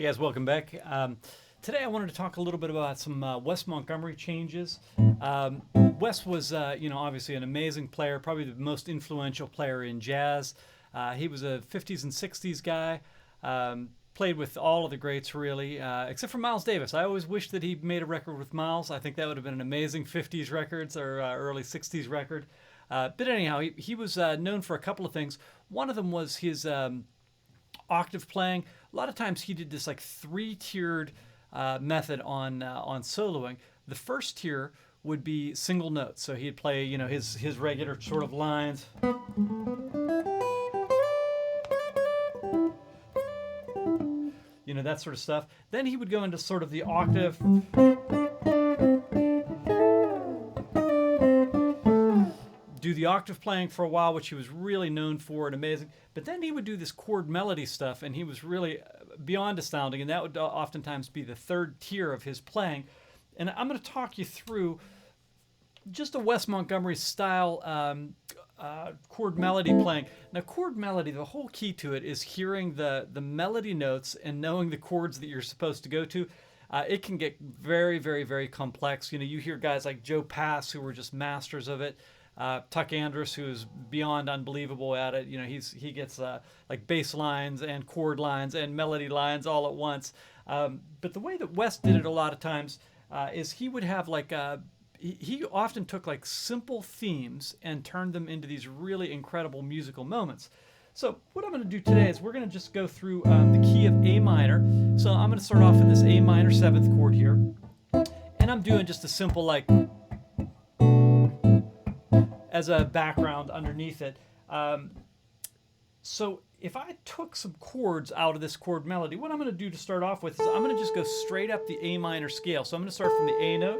guys, welcome back. Today I wanted to talk a little bit about some Wes Montgomery changes. Wes was, obviously an amazing player, probably the most influential player in jazz. He was a 50s and 60s guy, played with all of the greats really, except for Miles Davis. I always wished that he made a record with Miles. I think that would have been an amazing 50s records or early 60s record. But anyhow, he was known for a couple of things. One of them was his octave playing. A lot of times he did this like three-tiered method on soloing. The first tier would be single notes, so he'd play his regular sort of lines, that sort of stuff. Then he would go into sort of the octave, do the octave playing for a while, which he was really known for and amazing. But then he would do this chord melody stuff, and he was really beyond astounding, and that would oftentimes be the third tier of his playing. And I'm going to talk you through just a Wes Montgomery style chord melody playing. Now, chord melody, the whole key to it is hearing the melody notes and knowing the chords that you're supposed to go to. It can get very, very, very complex. You hear guys like Joe Pass who were just masters of it. Tuck Andrus, who's beyond unbelievable at it. He gets like bass lines and chord lines and melody lines all at once. But the way that Wes did it a lot of times is he would have like he often took like simple themes and turned them into these really incredible musical moments. So what I'm going to do today is we're going to just go through the key of A minor. So I'm going to start off in this A minor 7th chord here, and I'm doing just a simple like as a background underneath it. So if I took some chords out of this chord melody, what I'm going to do to start off with is I'm going to just go straight up the A minor scale. So I'm going to start from the A note,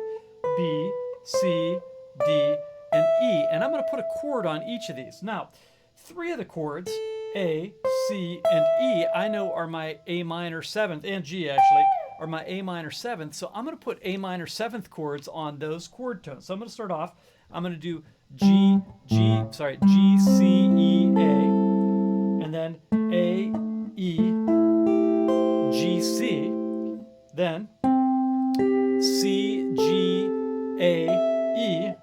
B, C, D, and E, and I'm going to put a chord on each of these. Now, 3 of the chords, A, C, and E, I know are my A minor 7th, and G actually, are my A minor 7th, so I'm going to put A minor 7th chords on those chord tones. So I'm going to start off, I'm going to do G, C, E, A, and then A, E, G, C, then C, G, A, E,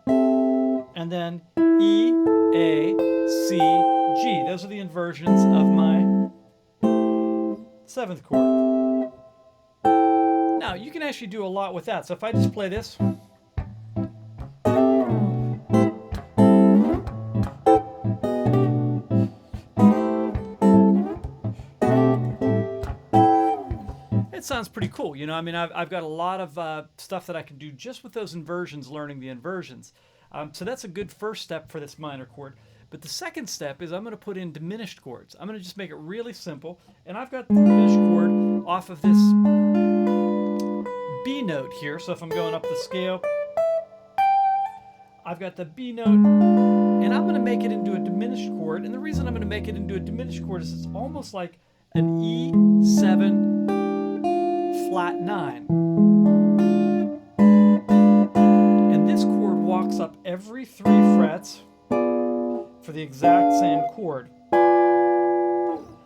and then E, A, C, G. Those are the inversions of my 7th chord. Now, you can actually do a lot with that. So if I just play this, it sounds pretty cool. I've got a lot of stuff that I can do just with those inversions, learning the inversions. So that's a good first step for this minor chord. But the second step is I'm going to put in diminished chords. I'm going to just make it really simple. And I've got the diminished chord off of this B note here. So if I'm going up the scale, I've got the B note, and I'm going to make it into a diminished chord. And the reason I'm going to make it into a diminished chord is it's almost like an E7 flat 9. And this chord walks up every 3 frets for the exact same chord.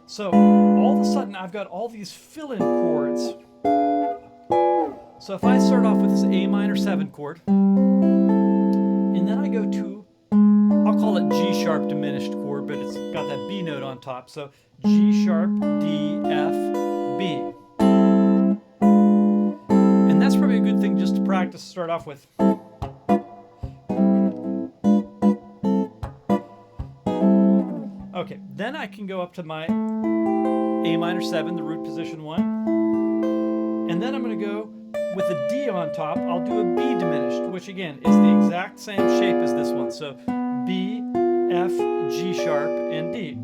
So all of a sudden I've got all these fill-in chords. So if I start off with this A minor 7 chord, and then I go to, I'll call it G sharp diminished chord, but it's got that B note on top. So G sharp, D, F, B. And that's probably a good thing just to practice to start off with. Okay, then I can go up to my A minor 7, the root position 1. And then I'm going to go with a D on top. I'll do a B diminished, which again is the exact same shape as this one. So B, F, G sharp, and D.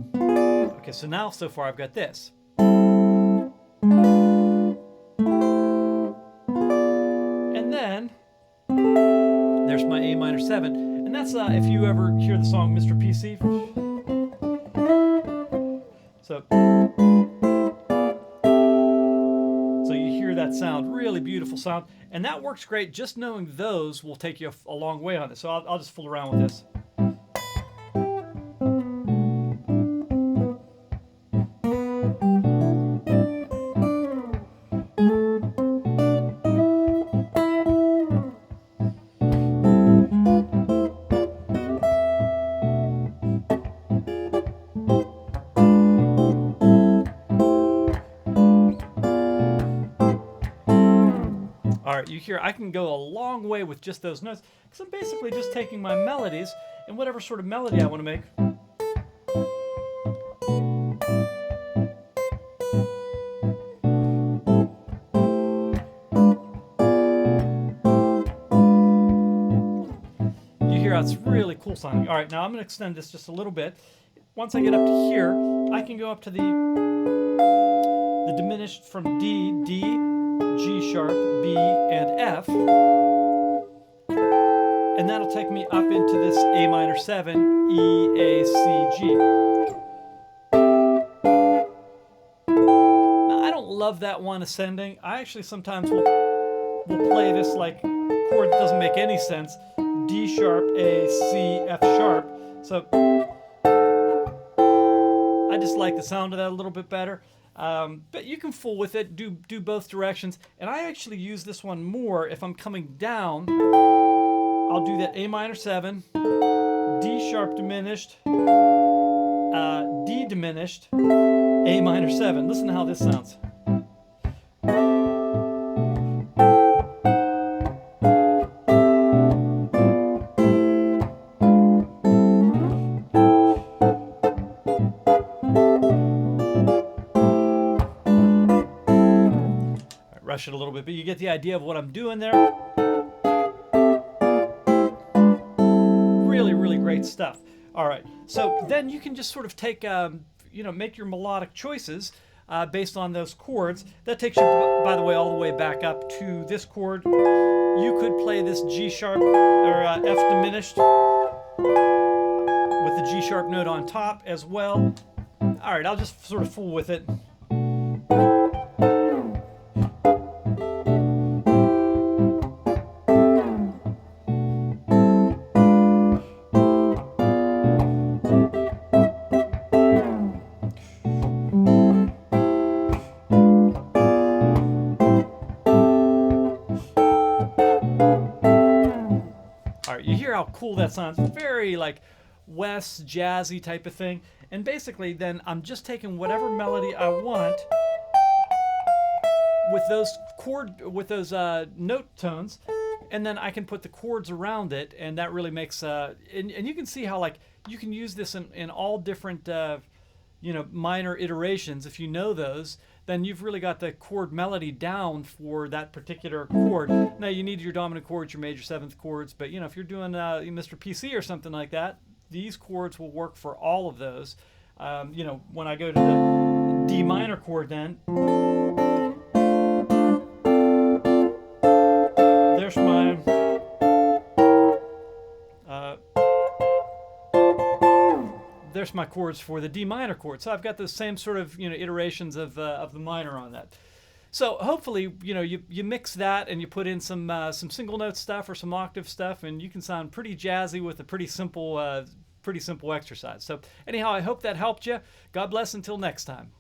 Okay, so now so far I've got this. And then there's my A minor 7. And that's if you ever hear the song Mr. PC. So you hear that sound, really beautiful sound, and that works great. Just knowing those will take you a long way on this. So I'll just fool around with this. right, you hear I can go a long way with just those notes because I'm basically just taking my melodies and whatever sort of melody I want to make. You hear how it's really cool sounding. All right, now I'm going to extend this just a little bit. Once I get up to here, I can go up to the diminished from D, D, G sharp, B, and F. And that'll take me up into this A minor 7, E, A, C, G. Now, I don't love that one ascending. I actually sometimes will play this like chord that doesn't make any sense. D sharp, A, C, F sharp. So I just like the sound of that a little bit better. But you can fool with it, do both directions. And I actually use this one more if I'm coming down. I'll do that A minor 7, D sharp diminished, D diminished, A minor 7. Listen to how this sounds. Rush it a little bit, but you get the idea of what I'm doing there. Really great stuff. All right, so then you can just sort of take, make your melodic choices based on those chords. That takes you, by the way, all the way back up to this chord. You could play this G sharp or F diminished with the G sharp note on top as well. All right, I'll just sort of fool with it. You hear how cool that sounds. Very like West jazzy type of thing. And basically then I'm just taking whatever melody I want with those note tones, and then I can put the chords around it, and that really makes and you can see how like you can use this in all different minor iterations. If you know those, then you've really got the chord melody down for that particular chord. Now you need your dominant chords, your major seventh chords, but if you're doing Mr. PC or something like that, these chords will work for all of those. When I go to the D minor chord, then there's my there's my chords for the D minor chord. So I've got the same sort of iterations of the minor on that. So hopefully you mix that and you put in some single note stuff or some octave stuff, and you can sound pretty jazzy with a pretty simple exercise. So anyhow, I hope that helped you. God bless until next time.